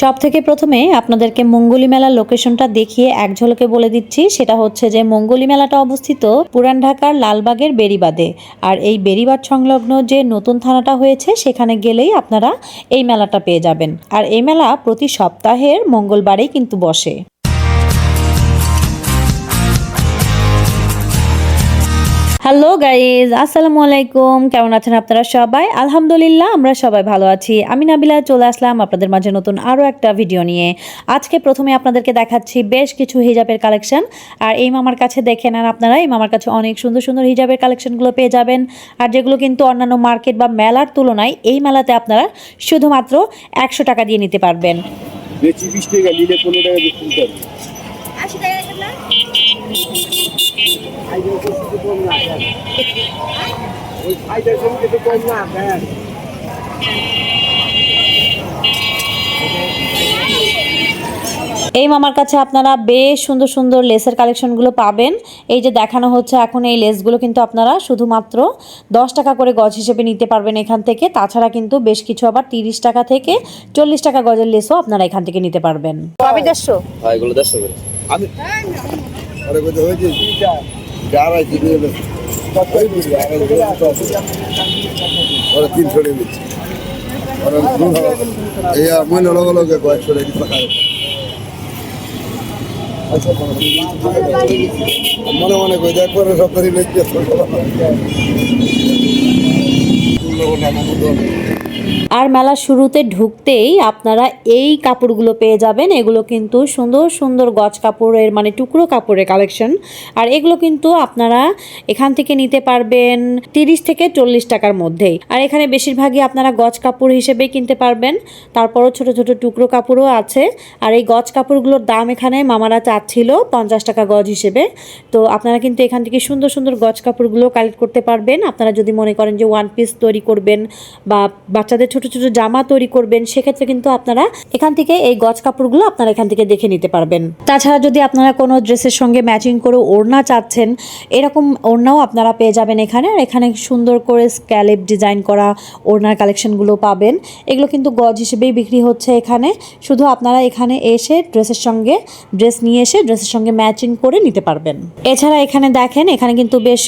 সবথেকে প্রথমে আপনাদেরকে মঙ্গলী মেলার লোকেশনটা দেখিয়ে এক ঝলকে বলে দিচ্ছি। সেটা হচ্ছে যে মঙ্গলী মেলাটা অবস্থিত পুরান ঢাকার লালবাগের বেড়িবাঁধে। আর এই বেড়িবাঁধ সংলগ্ন যে নতুন থানাটা হয়েছে সেখানে গেলেই আপনারা এই মেলাটা পেয়ে যাবেন। আর এই মেলা প্রতি সপ্তাহের মঙ্গলবারেই কিন্তু বসে। হ্যালো গাইজ, আসসালামু আলাইকুম। কেমন আছেন আপনারা সবাই? আলহামদুলিল্লাহ আমরা সবাই ভালো আছি। আমি নাবিলা চলে আসলাম আপনাদের মাঝে নতুন আরও একটা ভিডিও নিয়ে। আজকে প্রথমে আপনাদেরকে দেখাচ্ছি বেশ কিছু হিজাবের কালেকশন। আর এই মামার কাছে দেখে নেন আপনারা, এই মামার কাছে অনেক সুন্দর সুন্দর হিজাবের কালেকশনগুলো পেয়ে যাবেন। আর যেগুলো কিন্তু অন্যান্য মার্কেট বা মেলার তুলনায় এই মেলাতে আপনারা শুধুমাত্র 100 টাকা দিয়ে নিতে পারবেন। বেশি 20 টাকা নিলে 15 টাকা বিক্রি করবে। 80 টাকা না? ওই ফাইদার সঙ্গে তো কম না দেন। এই মামার কাছে আপনারা বেশ সুন্দর সুন্দর লেসের কালেকশনগুলো পাবেন। এই যে দেখানো হচ্ছে এখন এই লেসগুলো কিন্তু আপনারা শুধুমাত্র 10 টাকা করে গজ হিসেবে নিতে পারবেন এখান থেকে। তাছাড়া কিন্তু বেশ কিছু আবার 30 টাকা থেকে 40 টাকা গজের লেসও আপনারা এখান থেকে নিতে পারবেন। কবে 150? হ্যাঁ এগুলো 150 করে। আমি আরে কত হয়েছে? যারা জিবে গেল কতই দিবে আর ওরা 300 টাকা দিচ্ছে। ওরা এই মনে হলো যে 100 টাকা মনে মনে কই দেখ পরে সব করে লেগে আর মেলার শুরুতে ঢুকতেই আপনারা এই কাপড়গুলো পেয়ে যাবেন। এগুলো কিন্তু সুন্দর সুন্দর গজ কাপড়ের মানে টুকরো কাপড়ের কালেকশন। আর এগুলো কিন্তু আপনারা এখান থেকে নিতে পারবেন 30 থেকে 40 টাকার মধ্যেই। আর এখানে বেশিরভাগই আপনারা গজ কাপড় হিসেবেই কিনতে পারবেন। তারপরও ছোট ছোট টুকরো কাপড়ও আছে। আর এই গজ কাপড়গুলোর দাম এখানে মামারা চাচ্ছিল 50 টাকা গজ হিসেবে। তো আপনারা কিন্তু এখান থেকে সুন্দর সুন্দর গজ কাপড়গুলো কালেক্ট করতে পারবেন। আপনারা যদি মনে করেন যে ওয়ান পিস তৈরি করবেন বা বাচ্চাদের ছোট ছোট জামা তৈরি করবেন, সেক্ষেত্রে কিন্তু আপনারা এখান থেকে এই গজ কাপড়গুলো আপনারা এখান থেকে দেখে নিতে পারবেন। তাছাড়া যদি আপনারা কোনো ড্রেসের সঙ্গে ম্যাচিং করে ওড়না চাচ্ছেন, এরকম ওড়নাও আপনারা পেয়ে যাবেন এখানে। আর এখানে সুন্দর করে স্ক্যালেপ ডিজাইন করা ওড়নার কালেকশনগুলো পাবেন। এগুলো কিন্তু গজ হিসেবেই বিক্রি হচ্ছে এখানে। শুধু আপনারা এখানে এসে ড্রেসের সঙ্গে ড্রেস নিয়ে এসে ড্রেসের সঙ্গে ম্যাচিং করে নিতে পারবেন। এছাড়া এখানে দেখেন, এখানে কিন্তু বেশ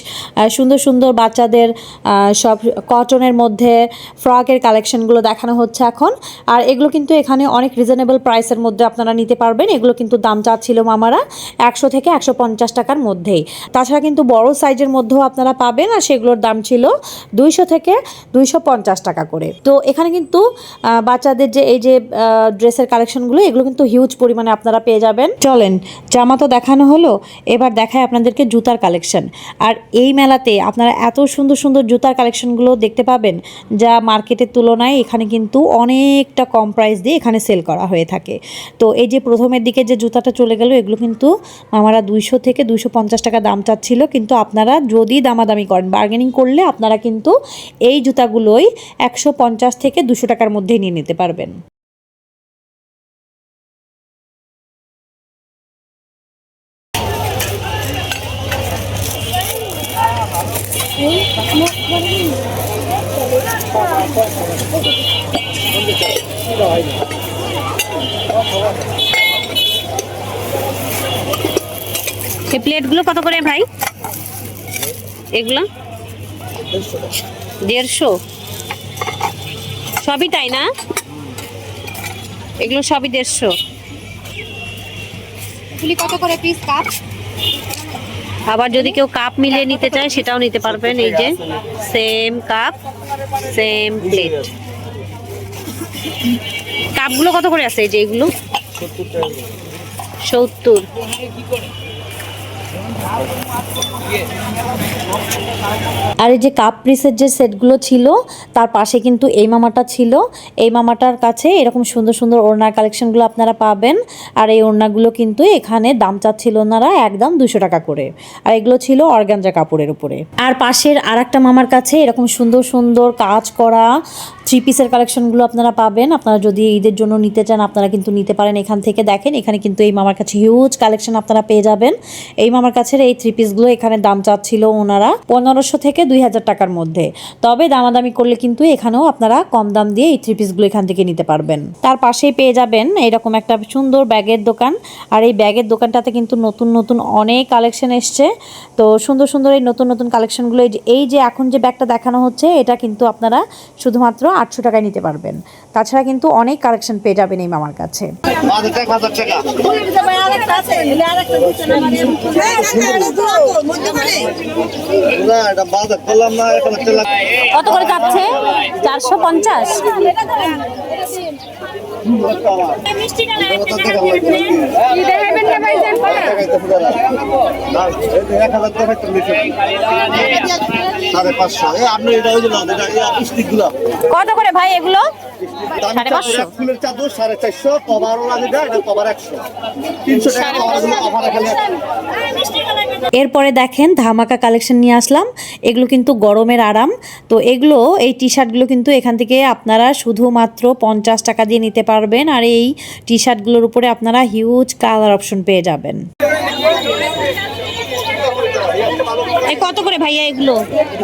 সুন্দর সুন্দর বাচ্চাদের সব কটনের মধ্যে ফ্রকের কালেকশনগুলো দেখানো হচ্ছে এখন। আর এগুলো কিন্তু এখানে অনেক রিজনেবল প্রাইসের মধ্যে আপনারা নিতে পারবেন। এগুলো কিন্তু দাম চাচ্ছিল মামারা 100 থেকে 150 টাকার মধ্যেই। তাছাড়া কিন্তু বড় সাইজের মধ্যেও আপনারা পাবেন, আর সেগুলোর দাম ছিল 200 থেকে 250 টাকা করে। তো এখানে কিন্তু বাচ্চাদের যে এই যে ড্রেসের কালেকশনগুলো, এগুলো কিন্তু হিউজ পরিমাণে আপনারা পেয়ে যাবেন। চলেন, জামা তো দেখানো হলো, এবার দেখায় আপনাদেরকে জুতার কালেকশন। আর এই মেলাতে আপনারা এত সুন্দর সুন্দর জুতার কালেকশনগুলো দেখতে পাবেন যা মার্কেটের তুলনায় এখানে কিন্তু অনেকটা কম প্রাইস দিয়ে এখানে সেল করা হয়ে থাকে। তো এই যে প্রথমের দিকে যে জুতাটা চলে গেল, এগুলো কিন্তু আমরা 200 থেকে 250 টাকা দাম চাচ্ছিল। কিন্তু আপনারা যদি দামাদামি করেন, বার্গেনিং করলে আপনারা কিন্তু এই জুতাগুলোই 150 থেকে 200 টাকার মধ্যেই নিয়ে নিতে পারবেন। এই প্লেটগুলো কত করে ভাই? এগুলো 150 সবই, তাই না? এগুলো সবই 150। এগুলি কত করে পিস কাপ? আবার যদি কেউ কাপ মিলিয়ে নিতে চায় সেটাও নিতে পারবেন। এই যে সেম কাপ সেম প্লেট। কাপগুলো কত করে আছে? এই যে এগুলো 70। আর এই যে কাপ পিসের যে সেটগুলো ছিল তার পাশে কিন্তু এই মামাটা ছিল। এই মামাটার কাছে এরকম সুন্দর সুন্দর ওড়নার কালেকশনগুলো আপনারা পাবেন। আর এই ওড়নাগুলো কিন্তু এখানে দাম চাচ্ছিল ওনারা একদম 200 টাকা করে। আর এগুলো ছিল অর্গানজা কাপড়ের উপরে। আর পাশের আর একটা মামার কাছে এরকম সুন্দর সুন্দর কাজ করা 3 পিসের কালেকশনগুলো আপনারা পাবেন। আপনারা যদি ঈদের জন্য নিতে চান আপনারা কিন্তু নিতে পারেন এখান থেকে। দেখেন এখানে কিন্তু এই মামার কাছে হিউজ কালেকশন আপনারা পেয়ে যাবেন। এই মামার কাছে গাছের এই 3 পিসগুলো এখানে দাম চাচ্ছিল ওনারা 1500 থেকে 2000 টাকার মধ্যে। তবে দামাদামি করলে কিন্তু এখানেও আপনারা কম দাম দিয়ে এই 3 পিসগুলো এখান থেকে নিতে পারবেন। তার পাশেই পেয়ে যাবেন এরকম একটা সুন্দর ব্যাগের দোকান। আর এই ব্যাগের দোকানটাতে কিন্তু নতুন নতুন অনেক কালেকশন এসছে। তো সুন্দর সুন্দর এই নতুন নতুন কালেকশনগুলো এই যে এখন যে ব্যাগটা দেখানো হচ্ছে এটা কিন্তু আপনারা শুধুমাত্র 800 টাকায় নিতে পারবেন। তাছাড়া কিন্তু অনেক কালেকশন পেয়ে যাবেন এই মামার কাছে। কত করে যাচ্ছে? 450। কত করে ভাই এগুলো? 550। ফুলের চাদর 450, কভার লাগে এটা কভার 100, 300 টাকা কভারগুলো কভার এখানে। এরপরে দেখেন ধামাকা কালেকশন নিয়ে আসলাম। এগুলো কিন্তু গরমের আরাম। তো এগুলো এই টি শার্টগুলো কিন্তু এখান থেকে আপনারা শুধুমাত্র 50 টাকা দিয়ে নিতে পারবেন। আর এই টি শার্টগুলোর উপরে আপনারা হিউজ কালার অপশন পেয়ে যাবেন। কত করে ভাইয়া এগুলো?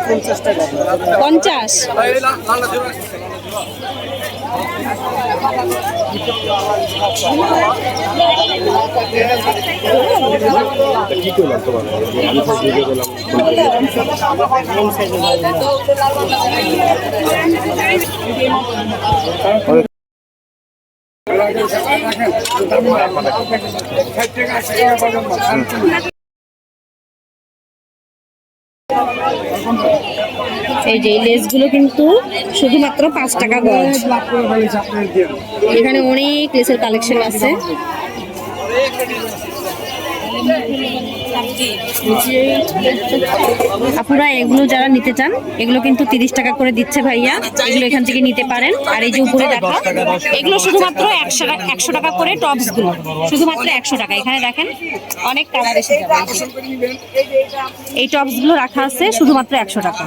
50 টাকা। 50। এই যে লেসগুলো কিন্তু শুধুমাত্র 5 টাকা গজ। এখানে অনেক লেসের কালেকশন আছে। আপনারা এগুলো যারা নিতে চান এগুলো কিন্তু 30 টাকা করে দিচ্ছে ভাইয়া। এগুলো এখান থেকে নিতে পারেন। আর এই যে উপরে দেখা এগুলো শুধুমাত্র 100 টাকা করে টপস গুলো শুধুমাত্র 100 টাকা। এখানে দেখেন অনেক কালার এসে যাবে। এই টপস গুলো রাখা আছে শুধুমাত্র 100 টাকা।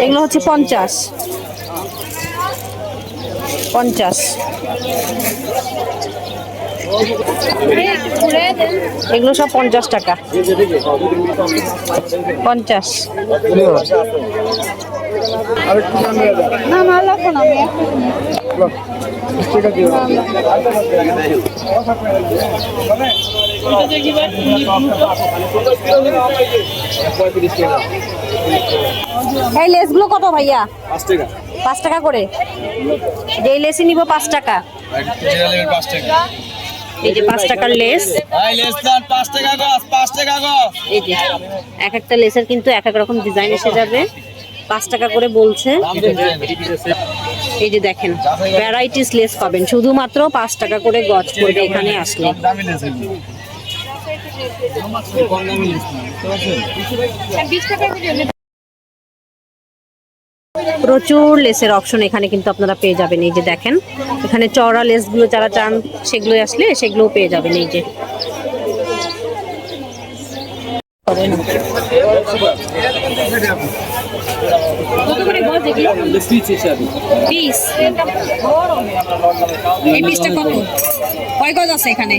এগুলো হচ্ছে 50। এগুলো সব 50 টাকা। 50। না না লাগবো না। এই লেসগুলো কত ভাইয়া? 5 টাকা। 5 টাকা করে। এই লেসই নিব 5 টাকা। এই যে 5 টাকার লেস। এই লেস দান 5 টাকা গজ, 5 টাকা গজ। এই যে এক একটা লেসের কিন্তু এক এক রকম ডিজাইন এসে যাবে। 5 টাকা করে বলছে। এই যে দেখেন ভ্যারাইটিস লেস পাবেন শুধুমাত্র 5 টাকা করে গজ পড়বে এখানে আসলে। প্রচুর লেসের অপশন এখানে কিন্তু আপনারা পেয়ে যাবেন। এই যে দেখেন এখানে চওড়া লেসগুলো যারা চান সেগুলো আসলে সেগুলোও পেয়ে যাবেন। এই যে পিস এই পিসটা কত? কয় গজ আছে এখানে?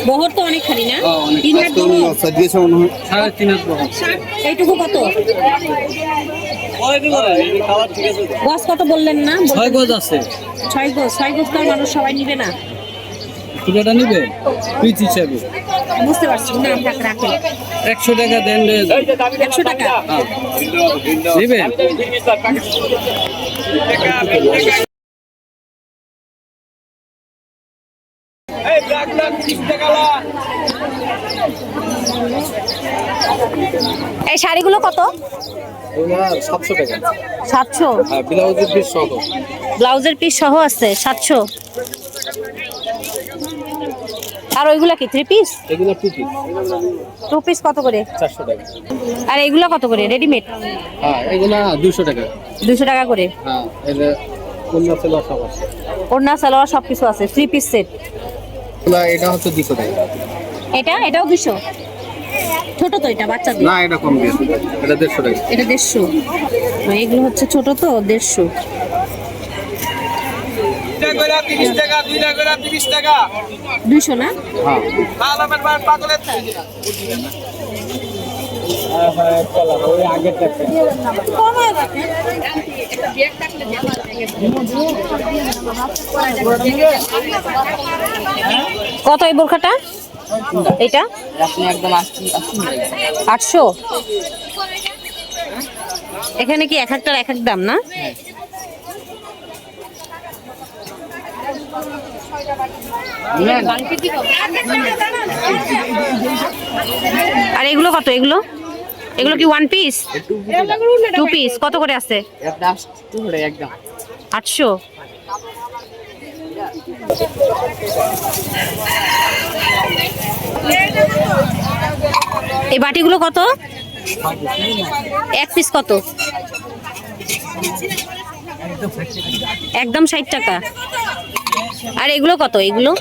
বহর তো অনেকখানি না? 3 হাত বহর। এইটুকু কত? গজ কত বললেন না? 6 গজ আছে। 6 গজ। 6 গজ তো মানুষ সবাই নিবে না। পুরোটা নিবে পিস হিসাবে? বুঝতে পারছি না। রাখেন 100 টাকা দেন। 100 টাকা নিবেন? এই শাড়িগুলো কত? 700 টাকা। 700? হ্যাঁ, ব্লাউজের পিস সহ। ব্লাউজের পিস সহ আছে 700। আর ওইগুলা কি 3 পিস? এগুলো 2 পিস। 2 পিস কত করে? 400 টাকা। আর এগুলা কত করে রেডিমেড? হ্যাঁ, এগুলো 200 টাকা। 200 টাকা করে। হ্যাঁ, এর কোনটা সেলো সব আছে। ওড়না সালোয়ার সব কিছু আছে। 3 পিস সেট। এটা হচ্ছে 200 টাকা। এটাও 200। ছোট তো এটা বাচ্চাদের? না এটা কম দিয়ে, এটা 150 টাকা। এটা 150। এগুলো হচ্ছে ছোট তো 150। 200 না? হ্যাঁ কত এই বোরখাটা? এটা একদম 800। এখানে কি এক একটার এক এক দাম না? আর এগুলো কত? এগুলো এগুলো কি ওয়ান পিস? টু পিস কত করে আছে? একদম 800। এই বাটিগুলো কত? এক পিস কত? একদম 60 টাকা। আর এগুলো কত? এগুলো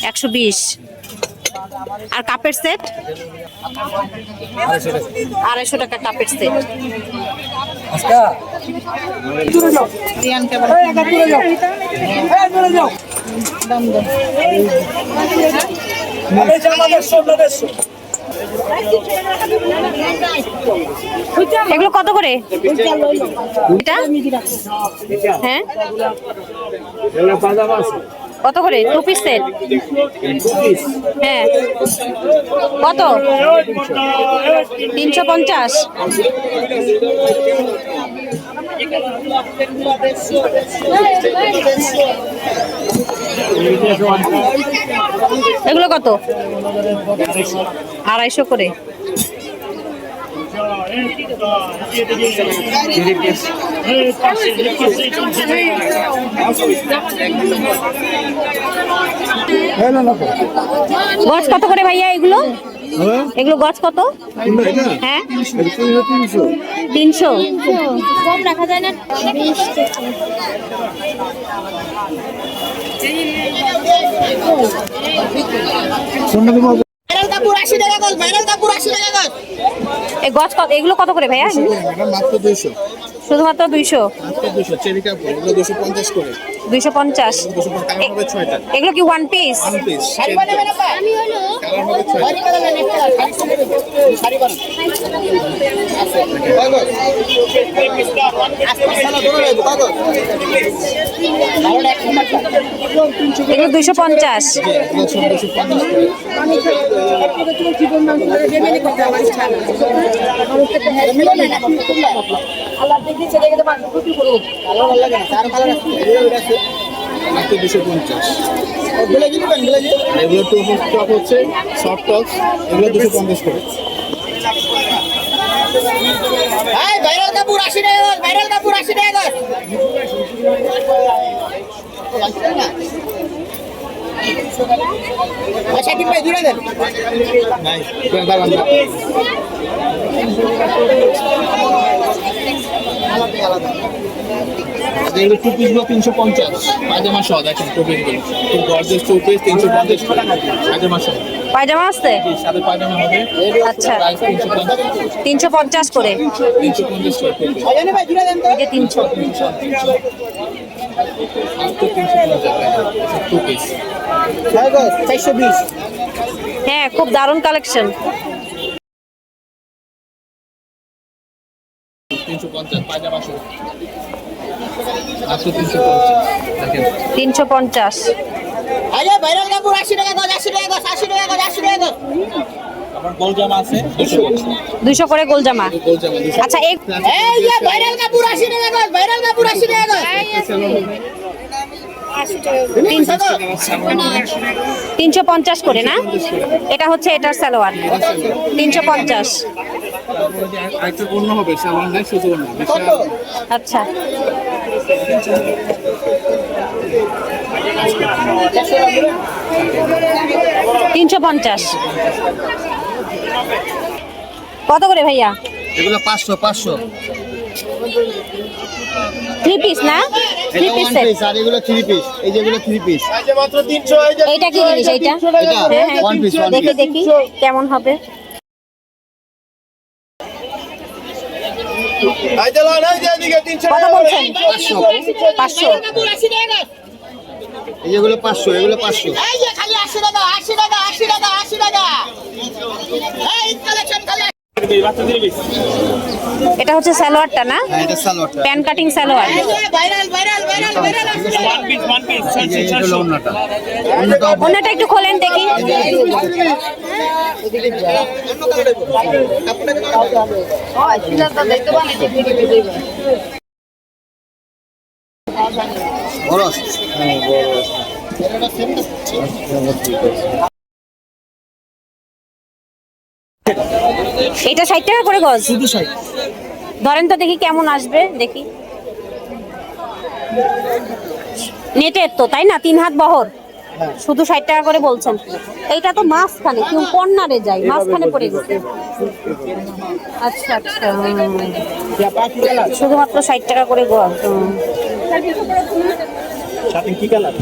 120। আর কাপের সেট 250 টাকা কাপের সেট। এগুলো কত করে? এটা হ্যাঁ কত করে? Two piece set? হ্যাঁ কত? 350। এগুলো কত? 250 করে। গছ কত করে ভাইয়া এগুলো? এগুলো গছ কত? হ্যাঁ 300। কম রাখা যায় না? এই গছ কত? এগুলো কত করে ভাইয়া? মাত্র 200। শুধুমাত্র 200। 200 চেরি কাপড়, এগুলো 250 করে। 250। কালার হবে 6টা। এগুলো কি one piece? One piece. Colour হবে 6টা। এগুলো 250। এগুলো সব 250 করে। মাত্র 250। এগুলো টপ হচ্ছে সফট টপ, এগুলো 250 করে। ভাইরাল কাপড় 80 টাকা গজ, ভাইরাল কাপড় 80 টাকা গজ। আচ্ছা কি ভাই দূরে দেন? নাই, এটা দাঁড়ান না। এগুলো টু পিস গুলো 350 পায়জামা সহ। দেখেন টু পিস গুলো খুব গর্জিয়াস টু পিস 350 করে পায়জামা সহ। পায়জামা আছে? সাথে পায়জামা হবে। আচ্ছা প্রাইস 350 করে। 350 করে। ভাইজান ভাই দূরে দেন তো। এই যে 300। মাত্র 350 টু পিস। ভাই গজ 420। হ্যাঁ খুব দারুণ কালেকশন। 350 পায়জামা সহ। মাত্র 350 দেখেন। 350। আরে ভাইরাল কাপড় 80 টাকা গজ, 80 টাকা গজ, 80 টাকা গজ, 80 টাকা গজ। আমার গোল জামা আছে 200 করে। 200 করে গোল জামা। গোল জামা 200। আচ্ছা এই এই যে ভাইরাল কাপড় 80 টাকা গজ, ভাইরাল কাপড় 80 টাকা গজ। 350 করে না? এটা হচ্ছে এটার সালোয়ার 350। আরেকটা অন্য হবে সালোয়ার নাই, শুধু না। আচ্ছা তিনশো 350। কত করে ভাইয়া? এগুলো 500 500। থ্রি পিস না, থ্রি এটা পিস ওয়ান পিস আর এগুলো থ্রি পিস, এই যেগুলো থ্রি পিস। এইটা কি জিনিস এইটা? এটা ওয়ান পিস, ওয়ান দেখি পিস। দেখি কেমন হবে। কত বলছেন? 500। এই যেগুলো 500, এগুলো 500। এই যে খালি 80 টাকা 80 টাকা 80 টাকা 80 টাকা এই কালেকশন খালি এটা হচ্ছে সালোয়ারটা না, হ্যাঁ, এটা সালোয়ারটা। Pan cutting salwar. Viral viral viral viral এই যে এটা হলো ওন্নাটা। ওন্নাটা ওনাটা একটু খোলেন দেখি। বড় আছে। হ্যাঁ, বড় আছে। এটা 60 টাকা করে গজ। শুধু 60। ধরেন তো দেখি কেমন আসবে, দেখি। নেটের তো তাই না, 3 হাত বহর, শুধু 60 টাকা করে বলছেন। এইটা তো মাঝখানে কেউ কর্নারে যায়, মাঝখানে পড়ে গেছে। আচ্ছা আচ্ছা, শুধুমাত্র 60 টাকা করে গজ। কি কালার?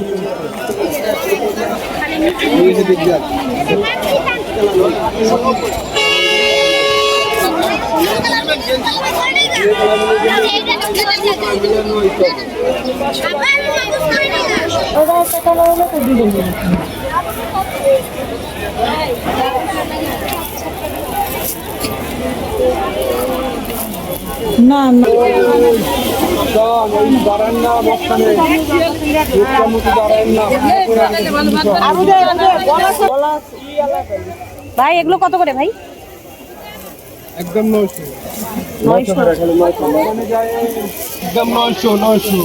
ভাই এগুলো কত করে ভাই? একদম 900। 900। একদম 900।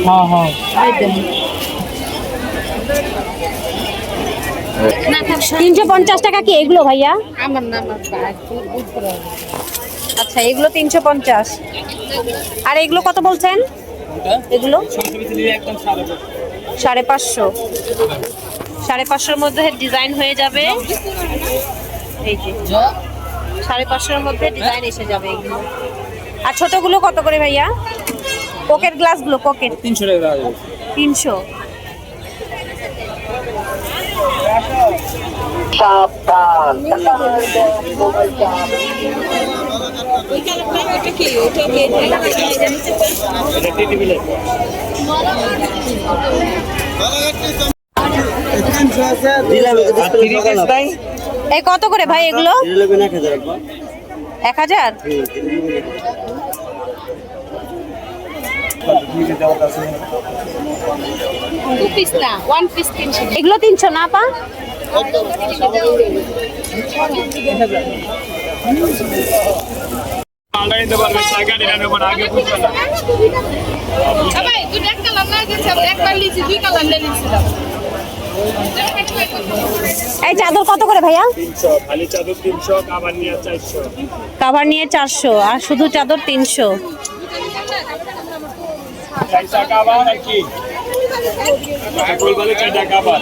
হ্যাঁ হ্যাঁ। 350 টাকা কি এগুলো ভাইয়া? আচ্ছা, এগুলো 350। আর এগুলো কত বলছেন? এগুলো 550। 550-র মধ্যে ডিজাইন হয়ে যাবে। এই যে 550-র মধ্যে ডিজাইন এসে যাবে এগুলো। আর ছোটগুলো কত করে ভাইয়া? কোকের গ্লাসগুলো, কোকের 300 টাকা 300। এই কত করে ভাই এগুলো? 1000। এগুলো 300 না পা? এই চাদর কত করে ভাইয়া? 300 খালি চাদর 300, কাভার নিয়ে 400। কাভার নিয়ে 400 আর শুধু চাদর 300। চারটা কাভার আর কি ফুল বলে 4টা কাভার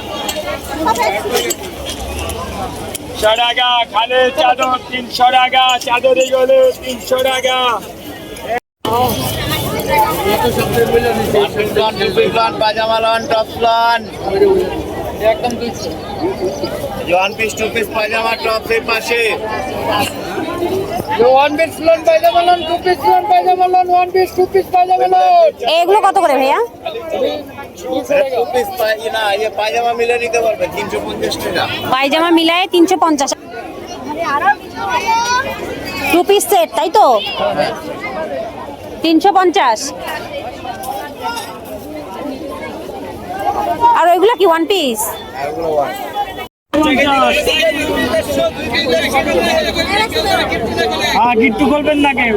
100 টাকা খালি চাদর 300 টাকা চাদর এগুলো 300 টাকা পাজামা লন, টপস লন, একদম 200। ওয়ান পিস, টু পিস পাজামা, টপস এর পাশে। ওয়ান পিস লন, পাজামা লন, টু পিস লন, পাজামা lawn, one piece, two piece পাজামা লন। এগুলো কত করে ভাইয়া? টু পিস না, এই পাজামা মিলে নিতে পারবে 350 টাকা। পায়জামা মিলায়ে 350। টু পিস সেট তাই তো? 350। আর ওইগুলো কি ওয়ান পিস? গিট্টু করবেন না কেউ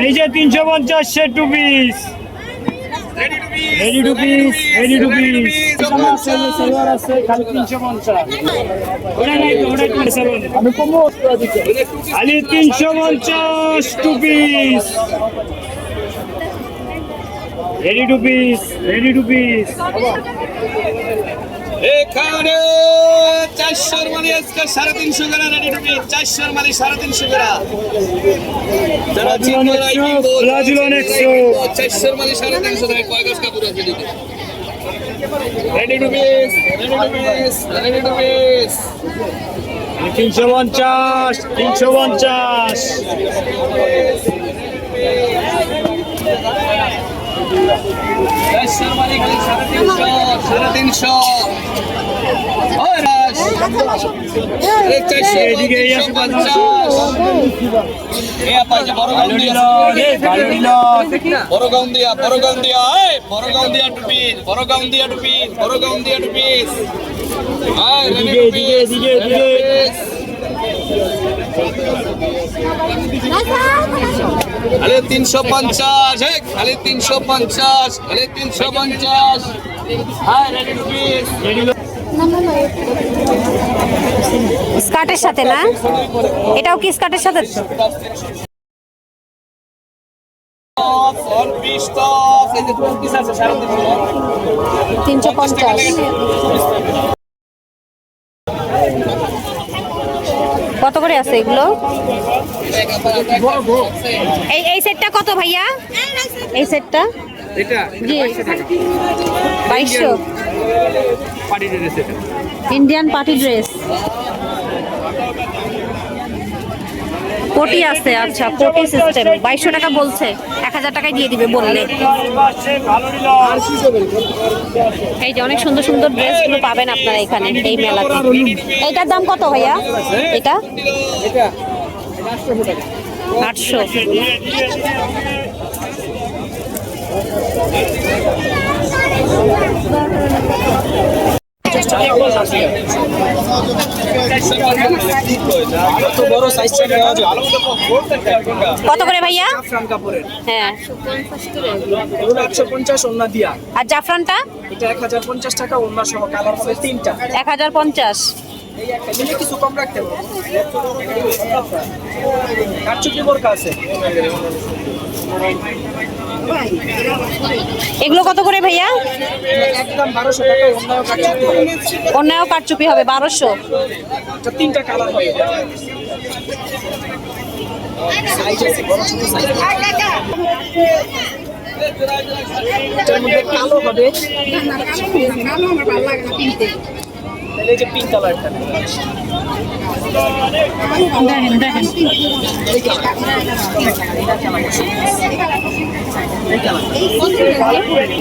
এই যে 350 সে two piece ready two piece সালোয়ার আছে খালি 350 ওটা নাই তো ওটা কি সালোয়ার আমি কমো খালি 350 two piece ready two piece, ready two piece. এখানে 400 মানে আজকে 350 গ্রাম রেডি টু পিস, 400 মানে 350 গ্রাম। যারা চিনবে না ব্রাজিল অনেক 400 মানে 350 টাকা কয় গজ কাপড় আছে দিতে। Ready two piece, ready two piece, ready two piece. 350, 350। এদিকে এই আছে বড়গাউন্দিয়া টুপিস, বড়গাউন্দিয়া টুপিস, বড়গাউন্দিয়া টুপিস। খালি 350, খালি 350, খালি 350। হ্যাঁ রেডি টু পিস। স্কার্টের সাথে না, এটাও কি স্কার্টের সাথে? পিস টপ এই যে পিস আছে 350 350। কত করে আছে এগুলো? এই সেটটা কত ভাইয়া? এই সেটটা এটা জি 2200। পার্টি ড্রেস এটা। ইন্ডিয়ান পার্টি ড্রেস, কোটি আছে। আচ্ছা, কোটি সিস্টেম 2200 টাকা বলছে, 1000 টাকায় দিয়ে দিবে বললে। এই যে অনেক সুন্দর সুন্দর ড্রেসগুলো পাবেন আপনারা এখানে এই মেলাতে। এইটার দাম কত ভাইয়া? এটা 800। কত করে ভাইয়া? হ্যাঁ 850 ওন্না দিয়া। আর জাফরানটা? এটা 1050 টাকা ওন্না সহ, কালার হবে 3টা। 1050। এই একটা দিলে কিছু কম রাখতে হবে। কাটচুপি বোরকা আছে। এগুলো কত করে ভাইয়া? একদম 1200 টাকা ওন্নাও কাটচুপি। অন্যায় কারচুপি হবে 1200। এটা 3টা কালার হবে। সাইজ আছে বড় ছোট সাইজ। এটার মধ্যে কালো হবে। কালো আমার ভালো লাগে না কিনতে। তাহলে এই যে পিঙ্ক কালারটা। দেখেন।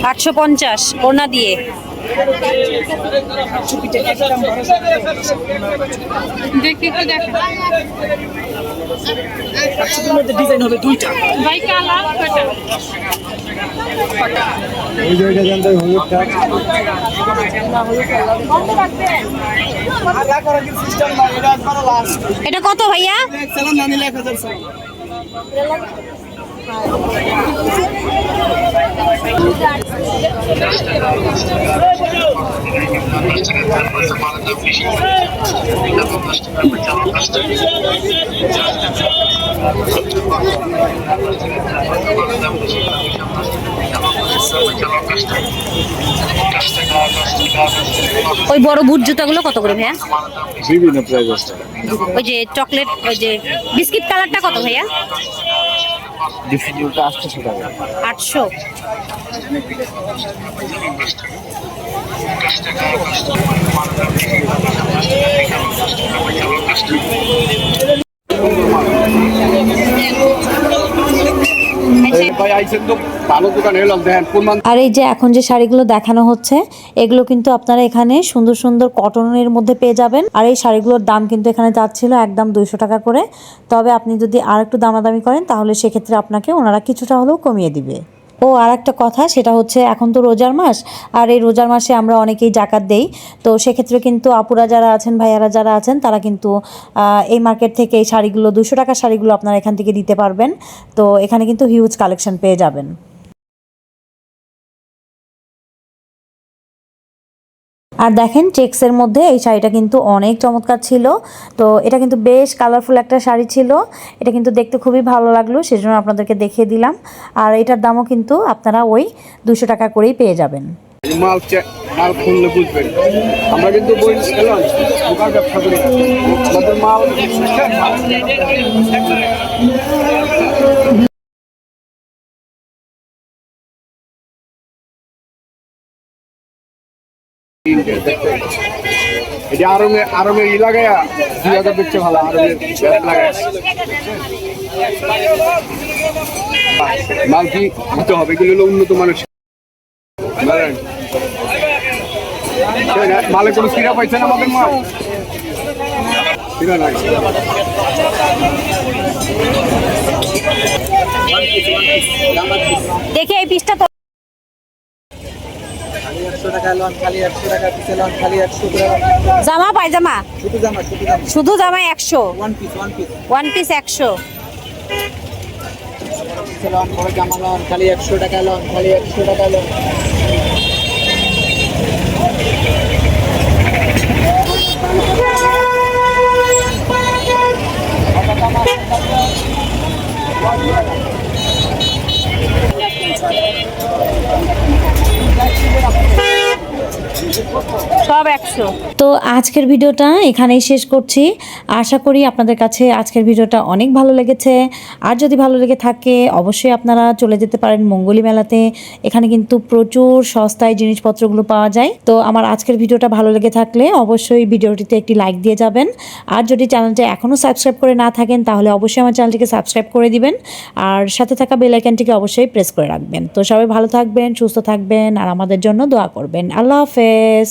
850 ওড়না দিয়ে। চুপিটা একদম 1200 টাকা। দেখি একটু দেখেন চুপির মধ্যে ডিজাইন হবে 2টা। ভাই কালার কয়টা? এই যে এটা জানতে হলুদটা এটা কত ভাইয়া? সালাম না নিলে 1000 টাকা। ওই বড় বুট জুতাগুলো কত করে ভাইয়া? বিভিন্ন প্রাইস আছে। ওই যে চকলেট, ওই যে বিস্কিট কালারটা কত ভাইয়া? ডিফিউজটা 800 টাকা। 800। আর এই যে এখন যে শাড়িগুলো দেখানো হচ্ছে, এগুলো কিন্তু আপনারা এখানে সুন্দর সুন্দর কটনের মধ্যে পেয়ে যাবেন। আর এই শাড়িগুলোর দাম কিন্তু এখানে যাচ্ছিল একদম 200 টাকা করে। তবে আপনি যদি আর একটু দামাদামি করেন তাহলে সেক্ষেত্রে আপনাকে ওনারা কিছুটা হলেও কমিয়ে দিবে। ও আর একটা কথা, সেটা হচ্ছে এখন তো রোজার মাস, আর এই রোজার মাসে আমরা অনেকেই জাকাত দেই। তো সেক্ষেত্রে কিন্তু আপুরা যারা আছেন, ভাইয়ারা যারা আছেন, তারা কিন্তু এই মার্কেট থেকে এই শাড়িগুলো 200 টাকার শাড়িগুলো আপনারা এখান থেকে দিতে পারবেন। তো এখানে কিন্তু হিউজ কালেকশন পেয়ে যাবেন। আর দেখেন চেক্সের মধ্যে এই শাড়িটা কিন্তু অনেক চমৎকার ছিল। তো এটা কিন্তু বেশ কালারফুল একটা শাড়ি ছিল, এটা কিন্তু দেখতে খুবই ভালো লাগলো, সেজন্য আপনাদেরকে দেখিয়ে দিলাম। আর এটার দামও কিন্তু আপনারা ওই 200 টাকা করেই পেয়ে যাবেন। মাল মাল খুললে বুঝবেন, আমরা কিন্তু বই খেলাম দোকান ব্যবসা করি, আমাদের মাল এটা আরমের ই লাগায়া 2000 দিচ্ছে ভালো, আরমের ব্যাট লাগায় মাল কি দিতে হবে, এগুলো হলো উন্নত মানের মালে কোনো সিরা পাইছে না আমাদের মাল সিরা নাই। দেখে এই পিসটা তো 100 টাকা লন, খালি 100 টাকা পিছে লন, খালি 100 টাকা জামা পায়জামা শুধু জামা, শুধু জামা, শুধু জামা 100, one piece, one piece one piece 100। পিছে লন, বড় জামা লন, খালি 100 টাকা লন, খালি 100 টাকা লন। সব 100। তো আজকের ভিডিওটা এখানেই শেষ করছি। আশা করি আপনাদের কাছে আজকের ভিডিওটা অনেক ভালো লেগেছে। আর যদি ভালো লেগে থাকে অবশ্যই আপনারা চলে যেতে পারেন মঙ্গলী মেলাতে, এখানে কিন্তু প্রচুর সস্তায় জিনিসপত্রগুলো পাওয়া যায়। তো আমার আজকের ভিডিওটা ভালো লেগে থাকলে অবশ্যই ভিডিওটিতে একটি লাইক দিয়ে যাবেন। আর যদি চ্যানেলটা এখনও সাবস্ক্রাইব করে না থাকেন তাহলে অবশ্যই আমার চ্যানেলটিকে সাবস্ক্রাইব করে দিবেন, আর সাথে থাকা বেল আইকনটিকে অবশ্যই প্রেস করে রাখবেন। তো সবাই ভালো থাকবেন, সুস্থ থাকবেন, আর আমাদের জন্য দোয়া করবেন। আল্লাহ হাফেজ।